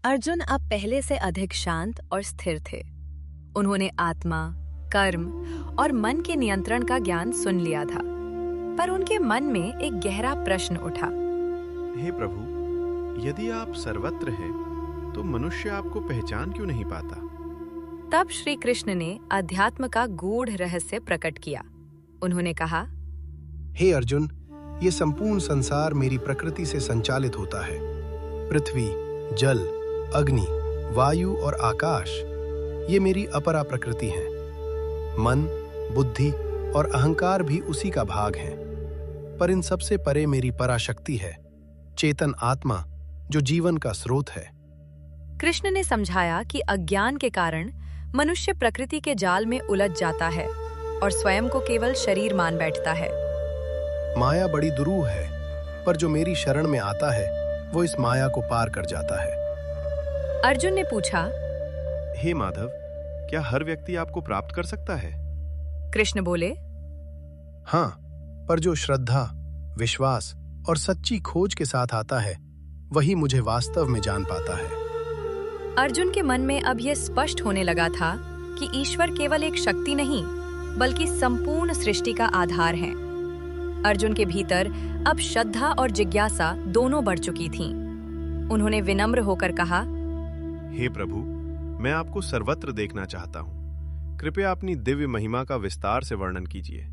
अर्जुन अब पहले से अधिक शांत और स्थिर थे। उन्होंने आत्मा, कर्म और मन के नियंत्रण का ज्ञान सुन लिया था, पर उनके मन में एक गहरा प्रश्न उठा। हे प्रभु, यदि आप सर्वत्र हैं, तो मनुष्य आपको पहचान क्यों नहीं पाता? तब श्री कृष्ण ने अध्यात्म का गूढ़ रहस्य प्रकट किया। उन्होंने कहा, हे अर्जुन, ये संपूर्ण संसार मेरी प्रकृति से संचालित होता है। पृथ्वी, जल, अग्नि, वायु और आकाश, ये मेरी अपरा प्रकृति हैं। मन, बुद्धि और अहंकार भी उसी का भाग हैं। पर इन सबसे परे मेरी पराशक्ति है, चेतन आत्मा, जो जीवन का स्रोत है। कृष्ण ने समझाया कि अज्ञान के कारण मनुष्य प्रकृति के जाल में उलझ जाता है और स्वयं को केवल शरीर मान बैठता है। माया बड़ी दुरूह है, पर जो मेरी शरण में आता है, वो इस माया को पार कर जाता है। अर्जुन ने पूछा, हे माधव, क्या हर व्यक्ति आपको प्राप्त कर सकता है? कृष्ण बोले, हाँ, पर जो श्रद्धा, विश्वास और सच्ची खोज के साथ आता है, वही मुझे वास्तव में जान पाता है। अर्जुन के मन में अब यह स्पष्ट होने लगा था कि ईश्वर केवल एक शक्ति नहीं, बल्कि संपूर्ण सृष्टि का आधार है। अर्जुन के भीतर अब श्रद्धा और जिज्ञासा दोनों बढ़ चुकी थीं। उन्होंने विनम्र होकर कहा, हे प्रभु, मैं आपको सर्वत्र देखना चाहता हूँ। कृपया अपनी दिव्य महिमा का विस्तार से वर्णन कीजिए।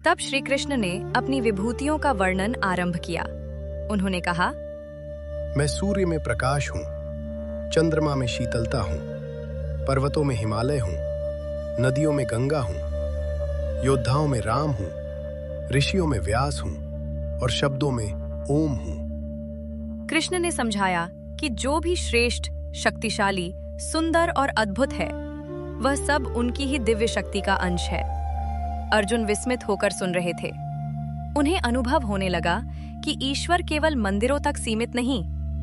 तब श्री कृष्ण ने अपनी विभूतियों का वर्णन आरंभ किया। उन्होंने कहा, मैं सूर्य में प्रकाश हूँ, चंद्रमा में शीतलता हूँ, पर्वतों में हिमालय हूँ, नदियों में गंगा हूँ, योद्धाओं में राम हूँ, ऋषियों में व्यास हूँ और शब्दों में ओम हूँ। कृष्ण ने समझाया कि जो भी श्रेष्ठ, शक्तिशाली, सुंदर और अद्भुत है, वह सब उनकी ही दिव्य शक्ति का अंश है। अर्जुन विस्मित होकर सुन रहे थे। उन्हें अनुभव होने लगा कि ईश्वर केवल मंदिरों तक सीमित नहीं,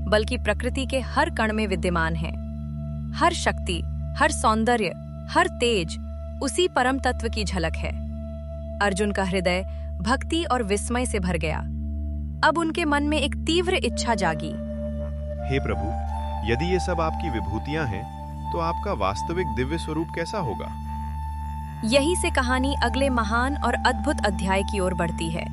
बल्कि प्रकृति के हर कण में विद्यमान है। हर शक्ति, हर सौंदर्य, हर तेज उसी परम तत्व की झलक है। अर्जुन का हृदय भक्ति और विस्मय से भर गया। अब उनके मन में एक तीव्र इच्छा जागी। हे प्रभु, यदि ये सब आपकी विभूतियां हैं, तो आपका वास्तविक दिव्य स्वरूप कैसा होगा? यही से कहानी अगले महान और अद्भुत अध्याय की ओर बढ़ती है।